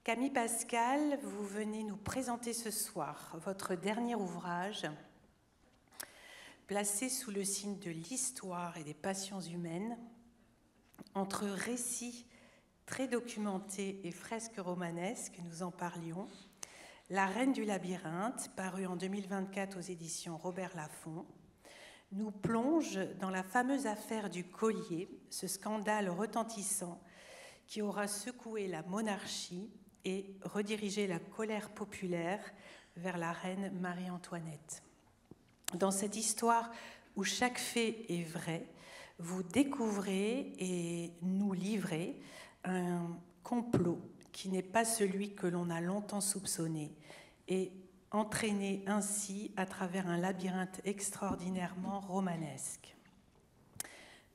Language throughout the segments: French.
Camille Pascal, vous venez nous présenter ce soir votre dernier ouvrage, placé sous le signe de l'histoire et des passions humaines, entre récits très documentés et fresques romanesques, nous en parlions, La Reine du Labyrinthe, paru en 2024 aux éditions Robert Laffont, nous plonge dans la fameuse affaire du collier, ce scandale retentissant qui aura secoué la monarchie et redirigé la colère populaire vers la reine Marie-Antoinette. Dans cette histoire où chaque fait est vrai, vous découvrez et nous livrez un complot qui n'est pas celui que l'on a longtemps soupçonné et entraîné ainsi à travers un labyrinthe extraordinairement romanesque.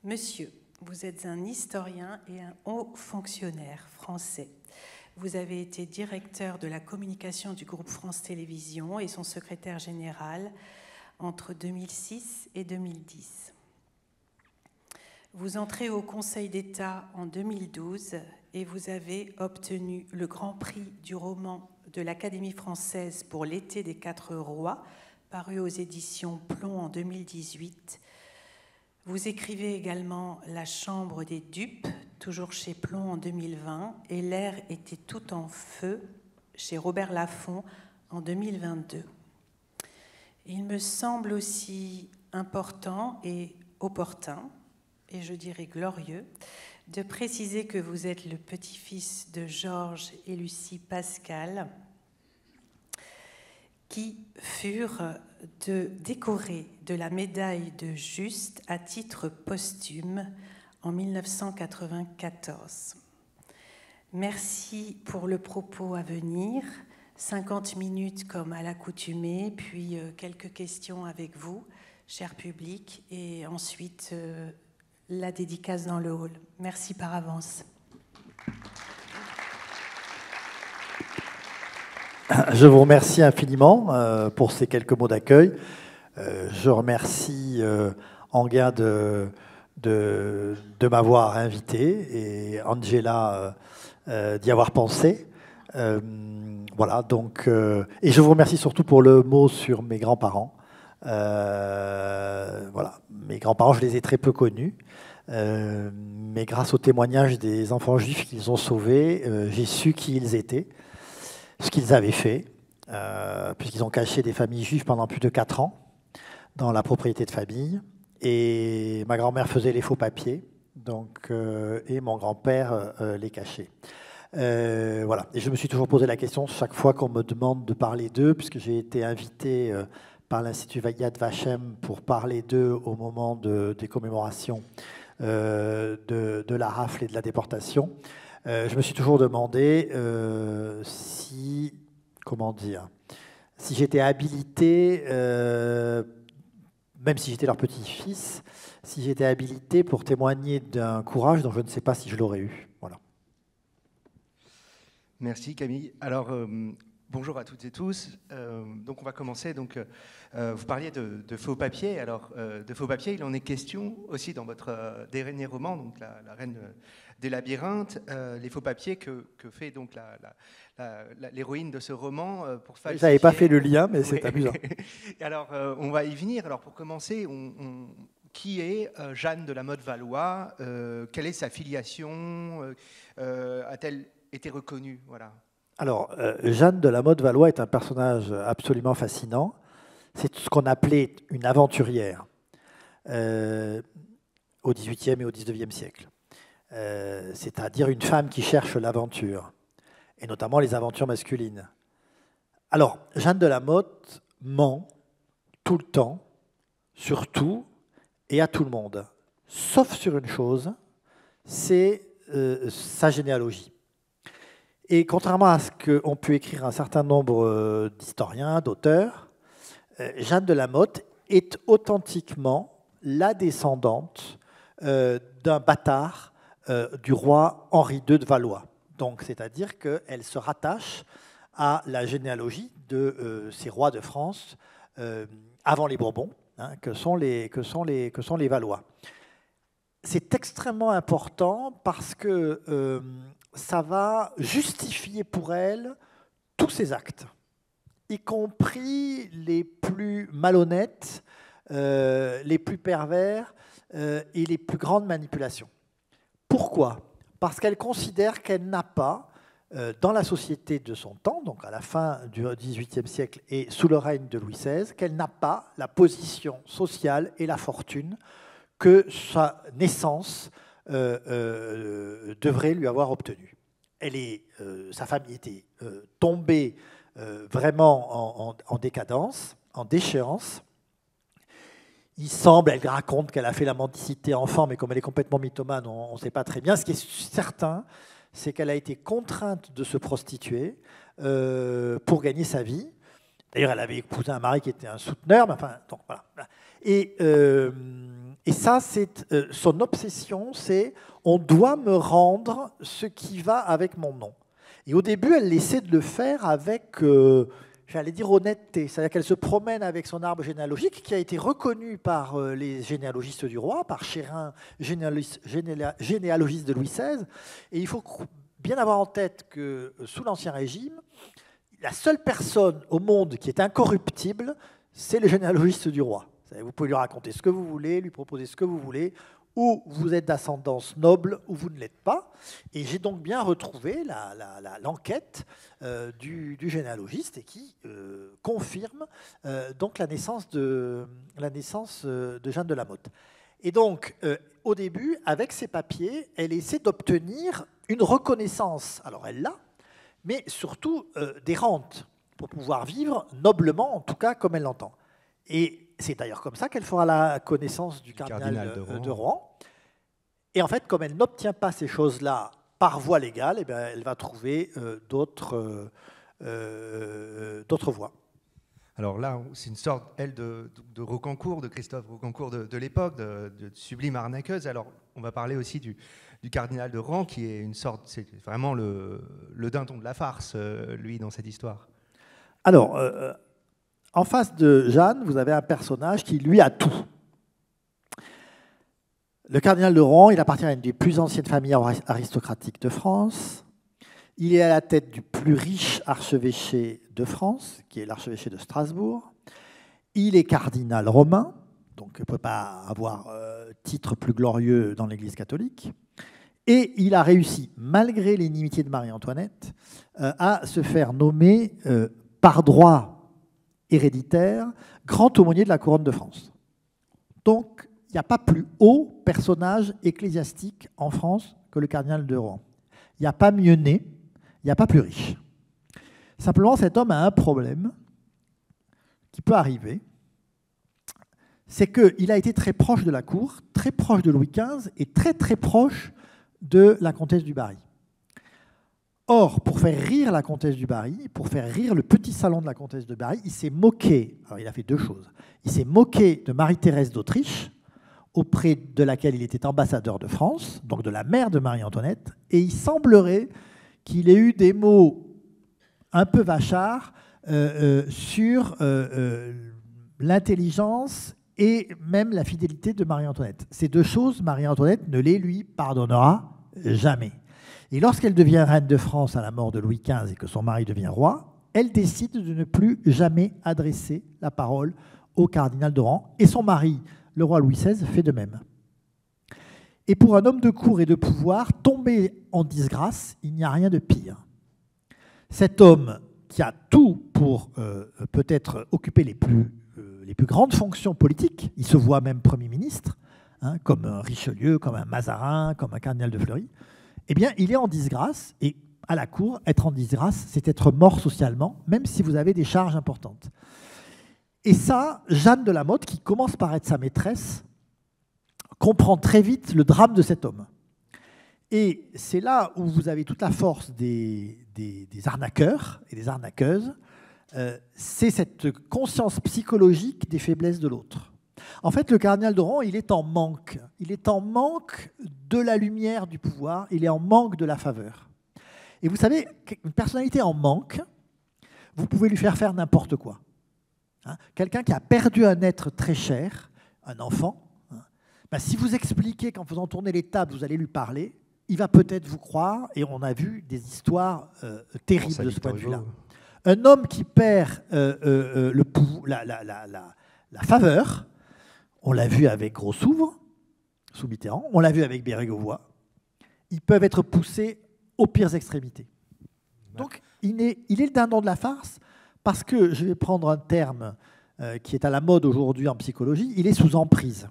Monsieur, vous êtes un historien et un haut fonctionnaire français. Vous avez été directeur de la communication du groupe France Télévisions et son secrétaire général entre 2006 et 2010. Vous entrez au Conseil d'État en 2012 et vous avez obtenu le Grand Prix du roman de l'Académie française pour l'été des 4 rois, paru aux éditions Plomb en 2018. Vous écrivez également La Chambre des dupes, toujours chez Plomb en 2020, et L'air était tout en feu, chez Robert Laffont en 2022. Il me semble aussi important et opportun, et je dirais glorieux, de préciser que vous êtes le petit-fils de Georges et Lucie Pascal, qui furent décorés de la médaille de Juste à titre posthume en 1994. Merci pour le propos à venir. 50 minutes comme à l'accoutumée, puis quelques questions avec vous, cher public, et ensuite la dédicace dans le hall. Merci par avance. Je vous remercie infiniment pour ces quelques mots d'accueil. Je remercie Anguin de m'avoir invité et Angela d'y avoir pensé. Voilà, donc, et je vous remercie surtout pour le mot sur mes grands-parents. Voilà, mes grands-parents, je les ai très peu connus, mais grâce au témoignage des enfants juifs qu'ils ont sauvés, j'ai su qui ils étaient, ce qu'ils avaient fait, puisqu'ils ont caché des familles juives pendant plus de 4 ans dans la propriété de famille. Et ma grand-mère faisait les faux papiers, donc, et mon grand-père les cachait. Voilà. Et je me suis toujours posé la question chaque fois qu'on me demande de parler d'eux, puisque j'ai été invité par l'Institut Yad Vashem pour parler d'eux au moment des commémorations de la rafle et de la déportation. Je me suis toujours demandé si j'étais habilité, même si j'étais leur petit-fils, si j'étais habilité pour témoigner d'un courage dont je ne sais pas si je l'aurais eu. Voilà. Merci Camille. Alors, bonjour à toutes et tous. Donc on va commencer. Donc, vous parliez de faux papiers. Alors, de faux papiers, il en est question aussi dans votre dernier roman, donc la Reine des Labyrinthes, les faux papiers que fait donc l'héroïne de ce roman pour falsifier. J'avais pas fait le lien, mais c'est amusant. Alors, on va y venir. Alors, pour commencer, qui est Jeanne de la Motte-Valois? Quelle est sa filiation? A-t-elle été reconnue? Voilà. Alors, Jeanne de la Motte-Valois est un personnage absolument fascinant. C'est ce qu'on appelait une aventurière au XVIIIe et au XIXe siècle. C'est-à-dire une femme qui cherche l'aventure, et notamment les aventures masculines. Alors, Jeanne de la Motte ment tout le temps, sur tout et à tout le monde, sauf sur une chose, c'est sa généalogie. Et contrairement à ce qu'ont pu écrire un certain nombre d'historiens, d'auteurs, Jeanne de la Motte est authentiquement la descendante d'un bâtard du roi Henri II de Valois. Donc, c'est-à-dire qu'elle se rattache à la généalogie de ces rois de France avant les Bourbons, hein, que sont les Valois. C'est extrêmement important parce que ça va justifier pour elle tous ses actes, y compris les plus malhonnêtes, les plus pervers et les plus grandes manipulations. Pourquoi ? Parce qu'elle considère qu'elle n'a pas, dans la société de son temps, donc à la fin du XVIIIe siècle et sous le règne de Louis XVI, qu'elle n'a pas la position sociale et la fortune que sa naissance devrait lui avoir obtenue. Sa famille était tombée vraiment en décadence, en déchéance. Elle raconte qu'elle a fait la mendicité enfant, mais comme elle est complètement mythomane, on ne sait pas très bien. Ce qui est certain, c'est qu'elle a été contrainte de se prostituer pour gagner sa vie. D'ailleurs, elle avait épousé un mari qui était un souteneur. Mais enfin, donc, voilà. Et ça, c'est son obsession, c'est « on doit me rendre ce qui va avec mon nom ». Et au début, elle essaie de le faire avec, j'allais dire, honnêteté. C'est-à-dire qu'elle se promène avec son arbre généalogique qui a été reconnu par les généalogistes du roi, par Chérin, généalogiste de Louis XVI. Et il faut bien avoir en tête que sous l'Ancien Régime, la seule personne au monde qui est incorruptible, c'est le généalogiste du roi. Vous pouvez lui raconter ce que vous voulez, lui proposer ce que vous voulez, ou vous êtes d'ascendance noble, ou vous ne l'êtes pas. Et j'ai donc bien retrouvé l'enquête du généalogiste et qui confirme donc la naissance de Jeanne de La Motte. Et donc, au début, avec ces papiers, elle essaie d'obtenir une reconnaissance. Alors, elle l'a, mais surtout des rentes pour pouvoir vivre noblement, en tout cas comme elle l'entend. Et c'est d'ailleurs comme ça qu'elle fera la connaissance du cardinal de Rohan. Et en fait, comme elle n'obtient pas ces choses-là par voie légale, eh bien, elle va trouver d'autres voies. Alors là, c'est une sorte, elle, de Rocancourt, de Christophe Rocancourt de l'époque, de sublime arnaqueuse. Alors, on va parler aussi du cardinal de Rohan, qui est une sorte, c'est vraiment le dindon de la farce, lui, dans cette histoire. Alors, en face de Jeanne, vous avez un personnage qui, lui, a tout. Le cardinal de Rohan, il appartient à une des plus anciennes familles aristocratiques de France. Il est à la tête du plus riche archevêché de France, qui est l'archevêché de Strasbourg. Il est cardinal romain, donc il ne peut pas avoir titre plus glorieux dans l'Église catholique. Et il a réussi, malgré l'inimitié de Marie-Antoinette, à se faire nommer par droit héréditaire, grand aumônier de la couronne de France. Donc, il n'y a pas plus haut personnage ecclésiastique en France que le cardinal de Rohan. Il n'y a pas mieux né, il n'y a pas plus riche. Simplement, cet homme a un problème qui peut arriver, c'est qu'il a été très proche de la cour, très proche de Louis XV et très très proche de la comtesse du Barry. Or, pour faire rire la comtesse du Barry, pour faire rire le petit salon de la comtesse de Barry, il s'est moqué, alors il a fait deux choses, il s'est moqué de Marie-Thérèse d'Autriche, auprès de laquelle il était ambassadeur de France, donc de la mère de Marie-Antoinette, et il semblerait qu'il ait eu des mots un peu vachards sur l'intelligence et même la fidélité de Marie-Antoinette. Ces deux choses, Marie-Antoinette ne les lui pardonnera jamais. Et lorsqu'elle devient reine de France à la mort de Louis XV et que son mari devient roi, elle décide de ne plus jamais adresser la parole au cardinal de Rohan. Et son mari, le roi Louis XVI, fait de même. Et pour un homme de cour et de pouvoir, tomber en disgrâce, il n'y a rien de pire. Cet homme qui a tout pour peut-être occuper les plus grandes fonctions politiques, il se voit même Premier ministre, hein, comme un Richelieu, comme un Mazarin, comme un cardinal de Fleury, eh bien, il est en disgrâce, et à la cour, être en disgrâce, c'est être mort socialement, même si vous avez des charges importantes. Et ça, Jeanne de La Motte, qui commence par être sa maîtresse, comprend très vite le drame de cet homme. Et c'est là où vous avez toute la force des arnaqueurs et des arnaqueuses, c'est cette conscience psychologique des faiblesses de l'autre. En fait, le cardinal de Rohan, il est en manque. Il est en manque de la lumière du pouvoir, il est en manque de la faveur. Et vous savez, une personnalité en manque, vous pouvez lui faire n'importe quoi. Hein, quelqu'un qui a perdu un être très cher, un enfant, hein, ben si vous expliquez qu'en faisant tourner les tables, vous allez lui parler, il va peut-être vous croire, et on a vu des histoires terribles de ce point de vue-là. Un homme qui perd la faveur, on l'a vu avec Gros-Souvre, sous Mitterrand, on l'a vu avec Bérégovoy, ils peuvent être poussés aux pires extrémités. Donc, il est le dindon de la farce, parce que, je vais prendre un terme qui est à la mode aujourd'hui en psychologie, il est sous emprise.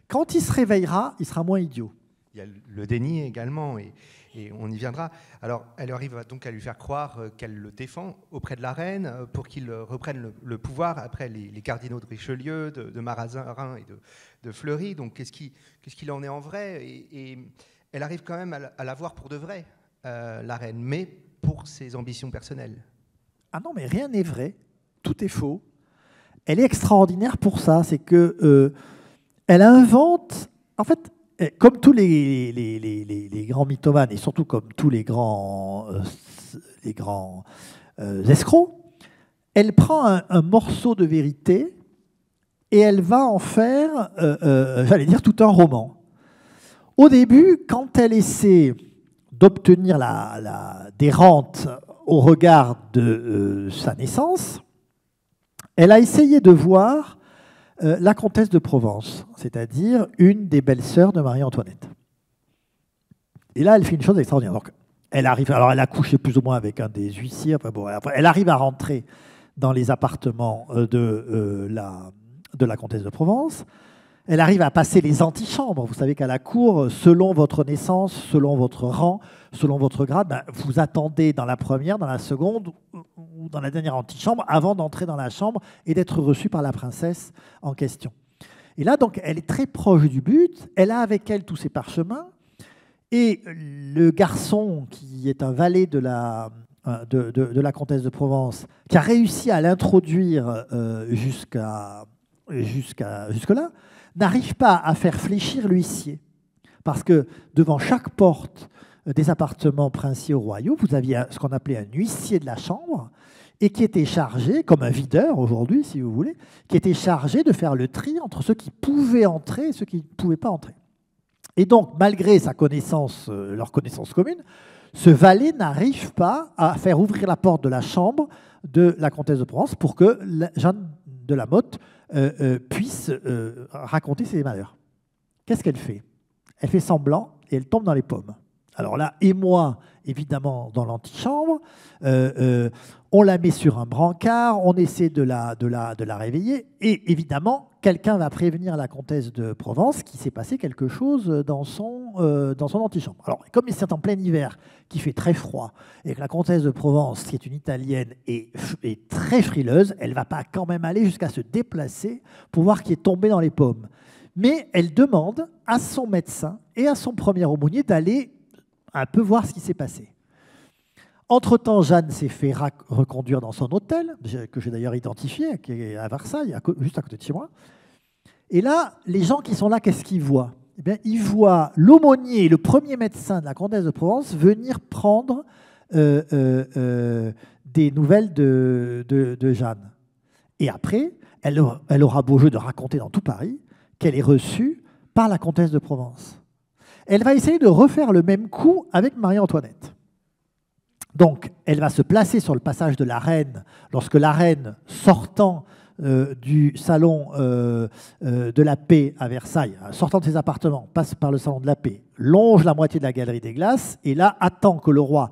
Quand il se réveillera, il sera moins idiot. Il y a le déni également, et on y viendra. Alors, elle arrive donc à lui faire croire qu'elle le défend auprès de la reine pour qu'il reprenne le pouvoir après les cardinaux de Richelieu, de Mazarin et de Fleury. Donc, qu'est-ce qu'il en est en vrai, et elle arrive quand même à la voir pour de vrai, la reine, mais pour ses ambitions personnelles. Ah non, mais rien n'est vrai, tout est faux. Elle est extraordinaire pour ça, c'est que elle invente, en fait, comme tous les grands mythomanes, et surtout comme tous les grands escrocs, elle prend un morceau de vérité et elle va en faire, j'allais dire, tout un roman. Au début, quand elle essaie d'obtenir des rentes au regard de sa naissance, elle a essayé de voir la comtesse de Provence, c'est-à-dire une des belles-sœurs de Marie-Antoinette. Et là, elle fait une chose extraordinaire. Donc, elle arrive, alors elle a couché plus ou moins avec un des huissiers, enfin, bon, après, elle arrive à rentrer dans les appartements de la comtesse de Provence. Elle arrive à passer les antichambres. Vous savez qu'à la cour, selon votre naissance, selon votre rang, selon votre grade, ben, vous attendez dans la première, dans la seconde ou dans la dernière antichambre avant d'entrer dans la chambre et d'être reçu par la princesse en question. Et là, donc, elle est très proche du but. Elle a avec elle tous ses parchemins. Et le garçon, qui est un valet de la comtesse de Provence, qui a réussi à l'introduire jusque-là, n'arrive pas à faire fléchir l'huissier. Parce que devant chaque porte des appartements princiers ou royaux, vous aviez ce qu'on appelait un huissier de la chambre, et qui était chargé, comme un videur aujourd'hui, si vous voulez, qui était chargé de faire le tri entre ceux qui pouvaient entrer et ceux qui ne pouvaient pas entrer. Et donc, malgré sa connaissance, leur connaissance commune, ce valet n'arrive pas à faire ouvrir la porte de la chambre de la comtesse de Provence pour que Jeanne de La Motte puisse raconter ses malheurs. Qu'est-ce qu'elle fait? Elle fait semblant et elle tombe dans les pommes. Alors là, émoi, évidemment, dans l'antichambre. On la met sur un brancard, on essaie de la réveiller. Et évidemment, quelqu'un va prévenir la comtesse de Provence qu'il s'est passé quelque chose dans son antichambre. Alors, comme c'est en plein hiver, qui fait très froid, et que la comtesse de Provence, qui est une Italienne, est très frileuse, elle ne va pas quand même aller jusqu'à se déplacer pour voir qui est tombé dans les pommes. Mais elle demande à son médecin et à son premier aumônier d'aller un peu voir ce qui s'est passé. Entre-temps, Jeanne s'est fait reconduire dans son hôtel, que j'ai d'ailleurs identifié, qui est à Versailles, juste à côté de chez moi. Et là, les gens qui sont là, qu'est-ce qu'ils voient? Eh bien, ils voient l'aumônier, le premier médecin de la comtesse de Provence, venir prendre des nouvelles de Jeanne. Et après, elle aura beau jeu de raconter dans tout Paris qu'elle est reçue par la comtesse de Provence. Elle va essayer de refaire le même coup avec Marie-Antoinette. Donc, elle va se placer sur le passage de la reine, lorsque la reine, sortant du salon de la Paix à Versailles, sortant de ses appartements, passe par le salon de la Paix, longe la moitié de la galerie des Glaces, et là, attend que le roi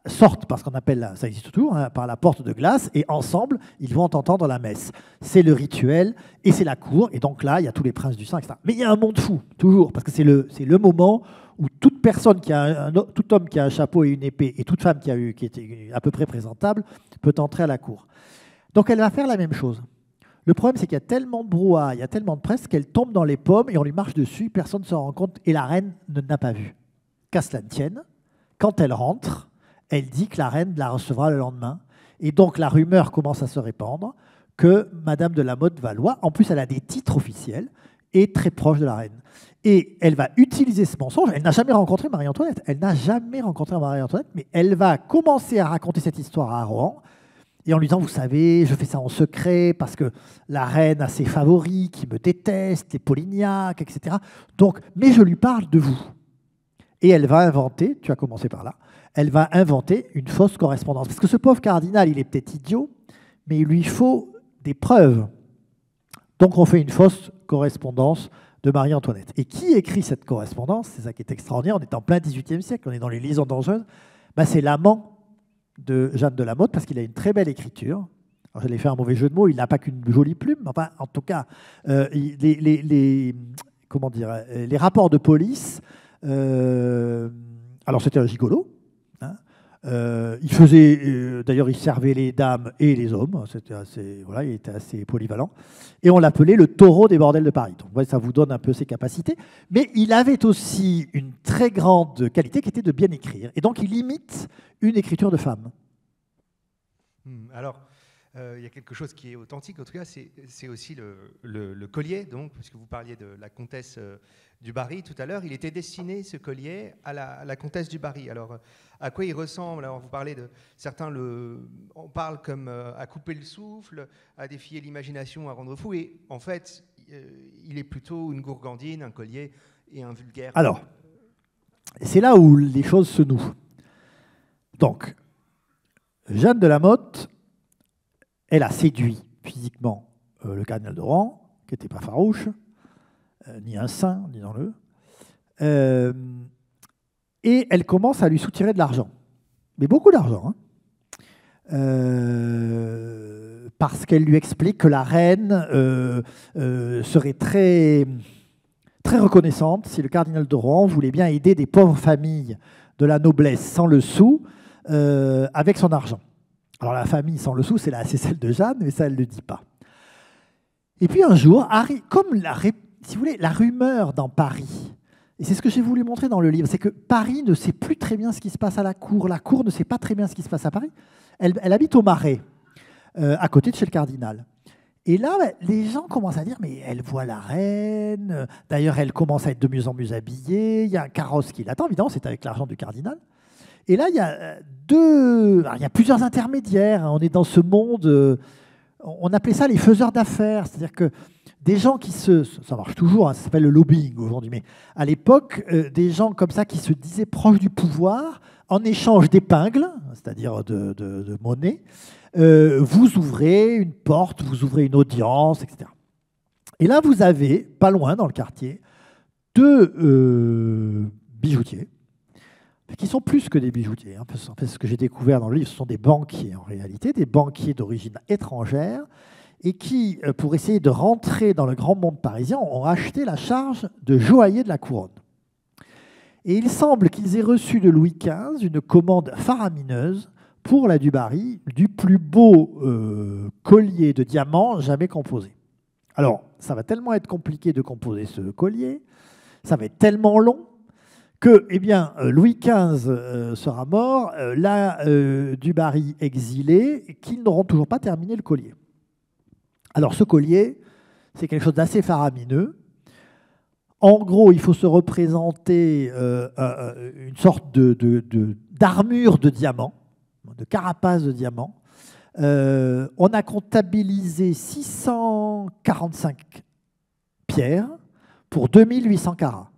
sortent par ce qu'on appelle, ça existe toujours, hein, par la porte de glace, et ensemble, ils vont entendre la messe. C'est le rituel, et c'est la cour, et donc là, il y a tous les princes du sang, etc. Mais il y a un monde fou, toujours, parce que c'est le moment où toute personne tout homme qui a un chapeau et une épée, et toute femme qui était à peu près présentable, peut entrer à la cour. Donc elle va faire la même chose. Le problème, c'est qu'il y a tellement de brouhaha, il y a tellement de presse, qu'elle tombe dans les pommes, et on lui marche dessus, personne ne s'en rend compte, et la reine ne l'a pas vue. Qu'à cela ne tienne, quand elle rentre, elle dit que la reine la recevra le lendemain. Et donc la rumeur commence à se répandre que Madame de la Motte-Valois, en plus elle a des titres officiels, est très proche de la reine. Et elle va utiliser ce mensonge. Elle n'a jamais rencontré Marie-Antoinette. Elle n'a jamais rencontré Marie-Antoinette, mais elle va commencer à raconter cette histoire à Rohan. Et en lui disant, vous savez, je fais ça en secret parce que la reine a ses favoris qui me détestent, les Polignac, etc. Donc, mais je lui parle de vous. Et elle va inventer, tu as commencé par là, elle va inventer une fausse correspondance. Parce que ce pauvre cardinal, il est peut-être idiot, mais il lui faut des preuves. Donc on fait une fausse correspondance de Marie-Antoinette. Et qui écrit cette correspondance? C'est ça qui est extraordinaire, on est en plein XVIIIe siècle, on est dans les liaisons dangereuses. Ben, c'est l'amant de Jeanne de La Motte, parce qu'il a une très belle écriture. Alors, j'allais faire un mauvais jeu de mots, il n'a pas qu'une jolie plume, enfin, en tout cas, comment dire, les rapports de police, alors c'était un gigolo, hein, il faisait, d'ailleurs il servait les dames et les hommes, c'était assez, voilà, il était assez polyvalent, et on l'appelait le taureau des bordels de Paris. Donc ouais, ça vous donne un peu ses capacités, mais il avait aussi une très grande qualité qui était de bien écrire, et donc il imite une écriture de femme. Alors, il y a quelque chose qui est authentique, en tout cas, c'est aussi le collier, donc, puisque vous parliez de la comtesse du Barry tout à l'heure, il était destiné, ce collier, à la comtesse du Barry. Alors, à quoi il ressemble? Alors, vous parlez de... Certains on parle comme à couper le souffle, à défier l'imagination, à rendre fou, et en fait, il est plutôt une gourgandine, un collier et un vulgaire. Alors, c'est là où les choses se nouent. Donc, Jeanne de La Motte, elle a séduit physiquement le cardinal de Rohan, qui n'était pas farouche, ni un saint, disons-le. Et elle commence à lui soutirer de l'argent. Mais beaucoup d'argent. Hein. Parce qu'elle lui explique que la reine serait très, très reconnaissante si le cardinal de Rohan voulait bien aider des pauvres familles de la noblesse sans le sou avec son argent. Alors la famille sans le sou, c'est celle de Jeanne, mais ça, elle ne le dit pas. Et puis un jour, comme si vous voulez, la rumeur dans Paris, et c'est ce que j'ai voulu montrer dans le livre, c'est que Paris ne sait plus très bien ce qui se passe à la cour ne sait pas très bien ce qui se passe à Paris. Elle habite au Marais, à côté de chez le cardinal. Et là, les gens commencent à dire, mais elle voit la reine, d'ailleurs elle commence à être de mieux en mieux habillée, il y a un carrosse qui l'attend, évidemment, c'est avec l'argent du cardinal. Et là, il y a plusieurs intermédiaires. On est dans ce monde, on appelait ça les faiseurs d'affaires. C'est-à-dire que des gens ça marche toujours, hein, ça s'appelle le lobbying aujourd'hui, mais à l'époque, des gens comme ça qui se disaient proches du pouvoir, en échange d'épingles, c'est-à-dire de monnaie, vous ouvrez une porte, vous ouvrez une audience, etc. Et là, vous avez, pas loin dans le quartier, deux bijoutiers, qui sont plus que des bijoutiers. En fait, ce que j'ai découvert dans le livre, ce sont des banquiers en réalité, des banquiers d'origine étrangère, et qui, pour essayer de rentrer dans le grand monde parisien, ont acheté la charge de joaillier de la couronne. Et il semble qu'ils aient reçu de Louis XV une commande faramineuse pour la du Barry, du plus beau collier de diamants jamais composé. Alors, ça va tellement être compliqué de composer ce collier, ça va être tellement long, que Louis XV sera mort, du Barry exilé, et qu'ils n'auront toujours pas terminé le collier. Alors ce collier, c'est quelque chose d'assez faramineux. En gros, il faut se représenter une sorte d'armure de diamant, de carapace de diamant. On a comptabilisé 645 pierres pour 2800 carats.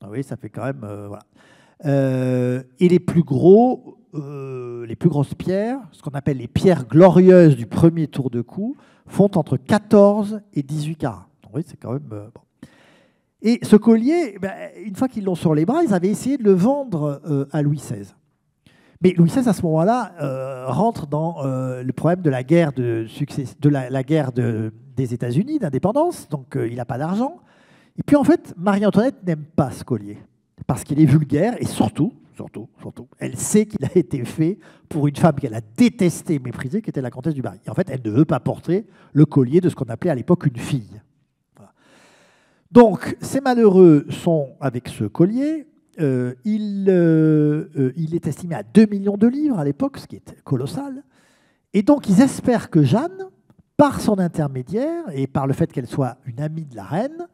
Ah oui, ça fait quand même... voilà. Et les plus grosses pierres, ce qu'on appelle les pierres glorieuses du premier tour de cou, font entre 14 et 18 carats. Donc, oui, c'est quand même... bon. Et ce collier, une fois qu'ils l'ont sur les bras, ils avaient essayé de le vendre à Louis XVI. Mais Louis XVI, à ce moment-là, rentre dans le problème de la guerre des États-Unis, d'indépendance, donc il n'a pas d'argent. Et puis en fait, Marie-Antoinette n'aime pas ce collier, parce qu'il est vulgaire, et surtout, elle sait qu'il a été fait pour une femme qu'elle a détestée, méprisée, qui était la comtesse du Barry. Et en fait, elle ne veut pas porter le collier de ce qu'on appelait à l'époque une fille. Voilà. Donc, ces malheureux sont avec ce collier. Il est estimé à 2 millions de livres à l'époque, ce qui est colossal. Et donc, ils espèrent que Jeanne, par son intermédiaire, et par le fait qu'elle soit une amie de la reine,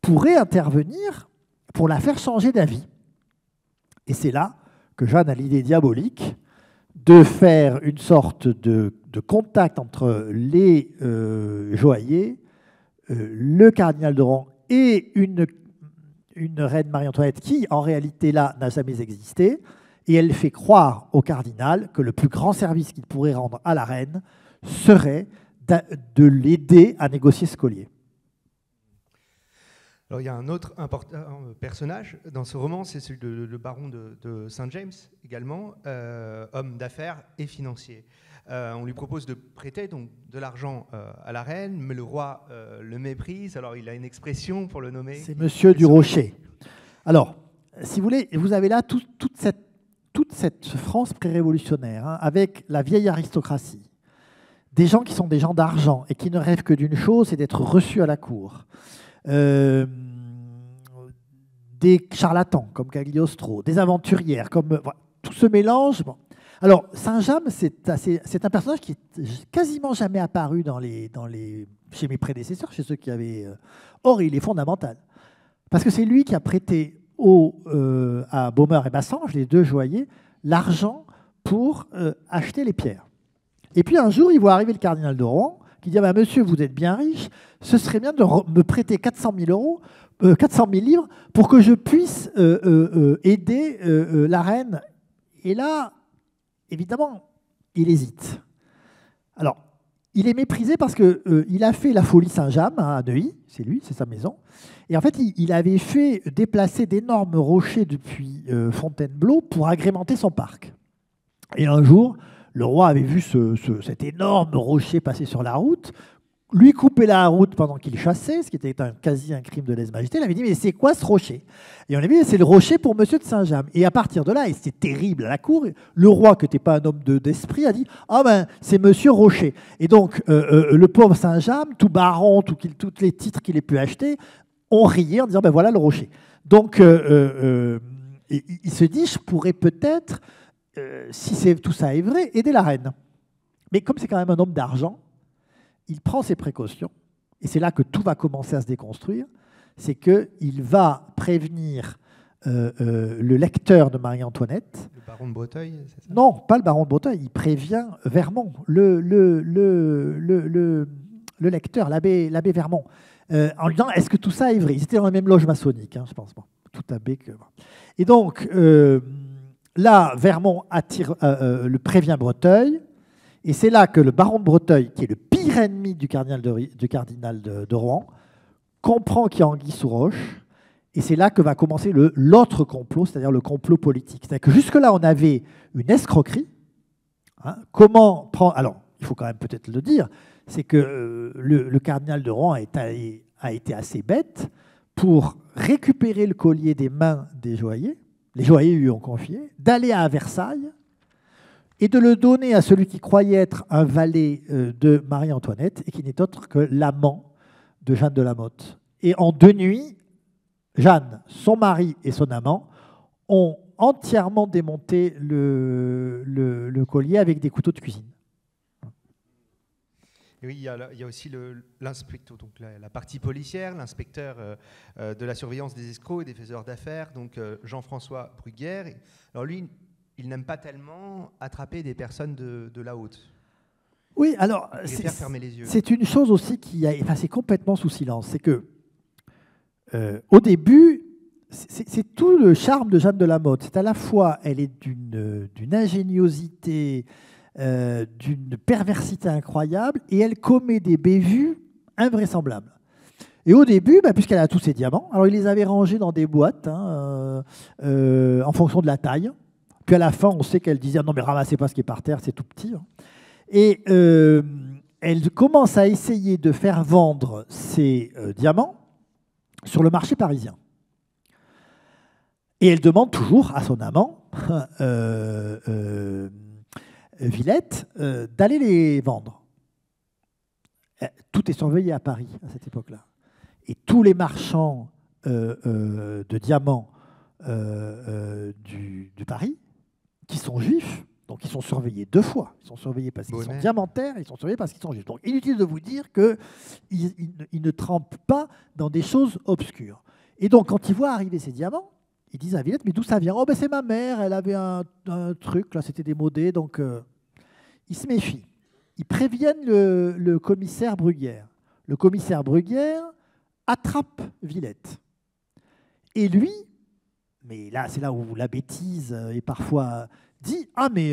pourrait intervenir pour la faire changer d'avis. Et c'est là que Jeanne a l'idée diabolique de faire une sorte de contact entre les joailliers, le cardinal de Rohan et une reine Marie-Antoinette qui, en réalité, là, n'a jamais existé, et elle fait croire au cardinal que le plus grand service qu'il pourrait rendre à la reine serait de l'aider à négocier ce collier. Alors, il y a un autre important personnage dans ce roman, c'est celui le baron de Saint James, également, homme d'affaires et financier. On lui propose de prêter donc, de l'argent à la reine, mais le roi le méprise. Alors, il a une expression pour le nommer. C'est Monsieur du Rocher. Alors, si vous voulez, vous avez là toute cette France pré-révolutionnaire, hein, avec la vieille aristocratie, des gens qui sont des gens d'argent et qui ne rêvent que d'une chose, c'est d'être reçus à la cour. Des charlatans comme Cagliostro, des aventurières, comme voilà, tout ce mélange. Bon. Alors, Saint-James, c'est un personnage qui est quasiment jamais apparu chez mes prédécesseurs, chez ceux qui avaient... Or, il est fondamental. Parce que c'est lui qui a prêté à Baumer et Bassange, les deux joailliers, l'argent pour acheter les pierres. Et puis un jour, il voit arriver le cardinal de Rohan, qui dit ah ben, monsieur, vous êtes bien riche, ce serait bien de me prêter 400 000 livres pour que je puisse aider la reine. Et là, évidemment, il hésite. Alors, il est méprisé parce qu'il a fait la folie Saint-James à Neuilly, c'est lui, c'est sa maison. Et en fait, il avait fait déplacer d'énormes rochers depuis Fontainebleau pour agrémenter son parc. Et un jour, le roi avait vu cet énorme rocher passer sur la route, lui couper la route pendant qu'il chassait, ce qui était quasi un crime de lèse-majesté. Il avait dit, mais c'est quoi ce rocher? Et on avait dit, c'est le rocher pour monsieur de Saint-James. Et à partir de là, et c'était terrible à la cour, le roi, qui n'était pas un homme d'esprit, a dit, ah ben, c'est monsieur Rocher. Et donc, le pauvre Saint-James, tout baron, tous les titres qu'il ait pu acheter, ont rié en disant, ben voilà le rocher. Donc, il se dit, je pourrais peut-être... si tout ça est vrai, aider la reine. Mais comme c'est quand même un homme d'argent, il prend ses précautions, et c'est là que tout va commencer à se déconstruire, c'est qu'il va prévenir le lecteur de Marie-Antoinette. Le baron de Breteuil, c'est ça? Non, pas le baron de Breteuil, il prévient Vermont, le lecteur, l'abbé Vermont, en lui disant, est-ce que tout ça est vrai? Ils étaient dans la même loge maçonnique, hein, je pense. Bon, tout abbé que... Et donc... là, Vermont le prévient Breteuil, et c'est là que le baron de Breteuil, qui est le pire ennemi du cardinal de Rohan, comprend qu'il y a anguille sous roche, et c'est là que va commencer l'autre complot, c'est-à-dire le complot politique. C'est-à-dire que jusque-là, on avait une escroquerie. Hein, comment prendre... Alors, il faut quand même peut-être le dire, c'est que le cardinal de Rohan a été assez bête pour récupérer le collier des mains des joailliers. Les joailliers lui ont confié, d'aller à Versailles et de le donner à celui qui croyait être un valet de Marie-Antoinette et qui n'est autre que l'amant de Jeanne de la Motte. Et en 2 nuits, Jeanne, son mari et son amant ont entièrement démonté le collier avec des couteaux de cuisine. Oui, il y a aussi l'inspecteur, donc la partie policière, l'inspecteur de la surveillance des escrocs et des faiseurs d'affaires, donc Jean-François Bruguière. Alors lui, il n'aime pas tellement attraper des personnes de la haute. Oui, alors c'est une chose aussi qui est passée complètement sous silence. C'est que au début, c'est tout le charme de Jeanne de la Motte. C'est à la fois, elle est d'une ingéniosité, d'une perversité incroyable, et elle commet des bévues invraisemblables. Et au début, puisqu'elle a tous ses diamants, alors il les avait rangés dans des boîtes en fonction de la taille. Puis à la fin, on sait qu'elle disait « Non, mais ramassez pas ce qui est par terre, c'est tout petit. » Et elle commence à essayer de faire vendre ses diamants sur le marché parisien. Et elle demande toujours à son amant, Villette, d'aller les vendre. Tout est surveillé à Paris à cette époque-là. Et tous les marchands de diamants de Paris, qui sont juifs, donc ils sont surveillés 2 fois. Ils sont surveillés parce qu'ils sont diamantaires, et ils sont surveillés parce qu'ils sont juifs. Donc inutile de vous dire qu'ils ne trempent pas dans des choses obscures. Et donc quand ils voient arriver ces diamants, ils disent à Villette, mais d'où ça vient? Oh ben c'est ma mère, elle avait un truc, là c'était démodé, donc ils se méfient. Ils préviennent le commissaire Bruguière. Le commissaire Bruguière attrape Villette. Et lui, mais là, c'est là où la bêtise est parfois dit, ah mais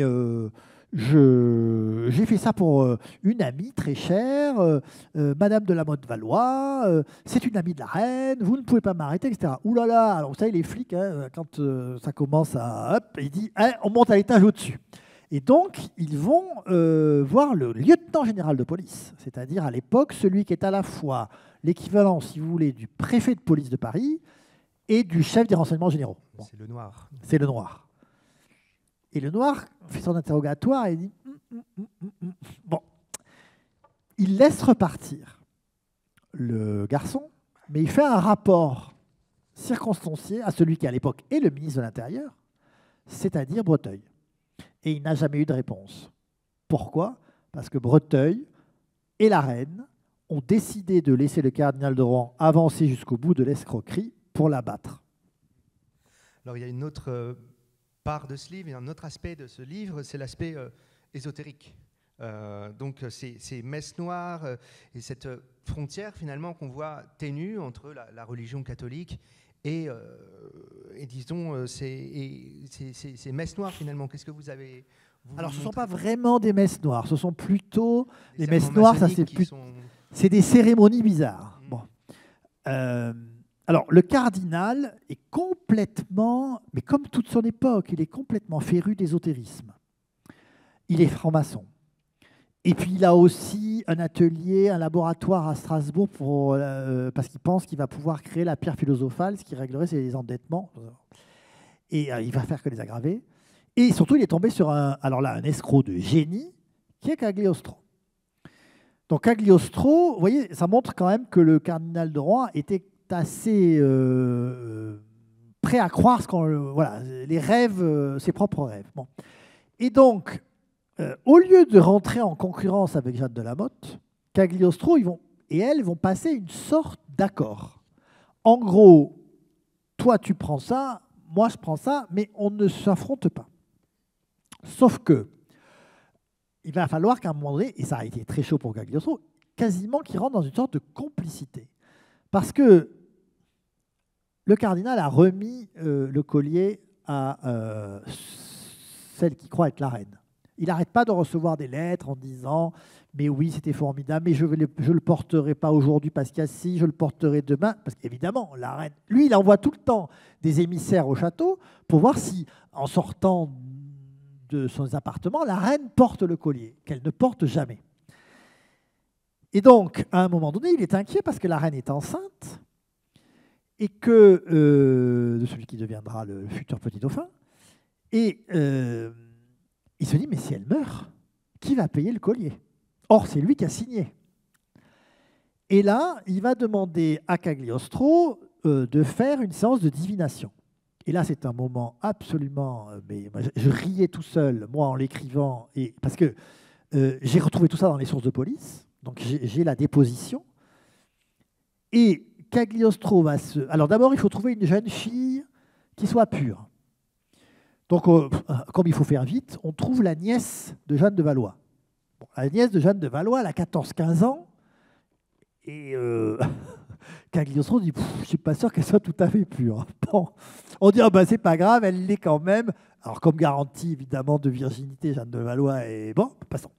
j'ai fait ça pour une amie très chère, Madame de la Motte-Valois, c'est une amie de la reine, vous ne pouvez pas m'arrêter, etc. Ouh là là, alors vous savez, les flics, hein, quand ça commence à... Hop, il dit, hein, on monte à l'étage au-dessus. Et donc, ils vont voir le lieutenant général de police, c'est-à-dire à l'époque, celui qui est à la fois l'équivalent, si vous voulez, du préfet de police de Paris et du chef des renseignements généraux. Bon. C'est le noir. C'est le noir. Et le noir fait son interrogatoire et dit bon, il laisse repartir le garçon, mais il fait un rapport circonstancié à celui qui à l'époque est le ministre de l'Intérieur, c'est-à-dire Breteuil. Et il n'a jamais eu de réponse. Pourquoi? Parce que Breteuil et la reine ont décidé de laisser le cardinal de Rohan avancer jusqu'au bout de l'escroquerie pour l'abattre. Alors il y a une autre part de ce livre, et un autre aspect de ce livre, c'est l'aspect ésotérique. Donc ces messes noires et cette frontière finalement qu'on voit ténue entre la religion catholique et disons ces messes noires finalement. Qu'est-ce que vous avez Alors ce ne sont pas vraiment des messes noires, ce sont plutôt les messes noires, ça c'est des cérémonies bizarres. Bon. Alors, le cardinal est complètement, mais comme toute son époque, il est complètement féru d'ésotérisme. Il est franc-maçon. Et puis, il a aussi un atelier, un laboratoire à Strasbourg parce qu'il pense qu'il va pouvoir créer la pierre philosophale, ce qui réglerait ses endettements. Et il va faire que les aggraver. Et surtout, il est tombé sur un escroc de génie, qui est Cagliostro. Donc, Cagliostro, vous voyez, ça montre quand même que le cardinal de Rohan était assez prêt à croire les rêves, ses propres rêves. Bon. Et donc, au lieu de rentrer en concurrence avec Jeanne de la Motte, Cagliostro et elle vont passer une sorte d'accord. En gros, toi tu prends ça, moi je prends ça, mais on ne s'affronte pas. Sauf que il va falloir qu'à un moment donné, et ça a été très chaud pour Cagliostro, quasiment qu'il rentre dans une sorte de complicité. Parce que le cardinal a remis le collier à celle qui croit être la reine. Il n'arrête pas de recevoir des lettres en disant « Mais oui, c'était formidable, mais je ne le porterai pas aujourd'hui parce qu'il y a ci, je le porterai demain. » Parce qu'évidemment, la reine, lui, il envoie tout le temps des émissaires au château pour voir si, en sortant de son appartement, la reine porte le collier, qu'elle ne porte jamais. Et donc, à un moment donné, il est inquiet parce que la reine est enceinte et que de celui qui deviendra le futur petit dauphin. Et il se dit, mais si elle meurt, qui va payer le collier? Or, c'est lui qui a signé. Et là, il va demander à Cagliostro de faire une séance de divination. Et là, c'est un moment absolument... mais moi, je riais tout seul, moi, en l'écrivant, parce que j'ai retrouvé tout ça dans les sources de police. Donc, j'ai la déposition. Et Cagliostro va se... Alors, d'abord, il faut trouver une jeune fille qui soit pure. Donc, comme il faut faire vite, on trouve la nièce de Jeanne de Valois. Bon, la nièce de Jeanne de Valois, elle a 14-15 ans. Et Cagliostro dit, je ne suis pas sûr qu'elle soit tout à fait pure. Bon, on dit, c'est pas grave, elle l'est quand même. Alors, comme garantie, évidemment, de virginité, Jeanne de Valois est... Bon, passons.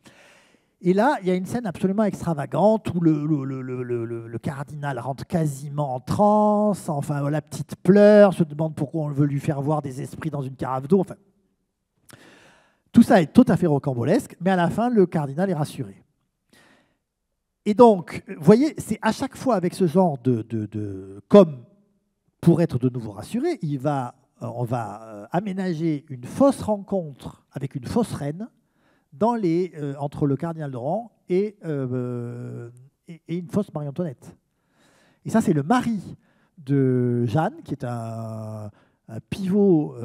Et là, il y a une scène absolument extravagante où le cardinal rentre quasiment en transe. Enfin, la petite pleure, se demande pourquoi on veut lui faire voir des esprits dans une carafe d'eau. Enfin, tout ça est tout à fait rocambolesque, mais à la fin, le cardinal est rassuré. Et donc, vous voyez, c'est à chaque fois avec ce genre comme pour être de nouveau rassuré, on va aménager une fausse rencontre avec une fausse reine entre le cardinal de Rohan et une fausse Marie-Antoinette. Et ça, c'est le mari de Jeanne, qui est un pivot,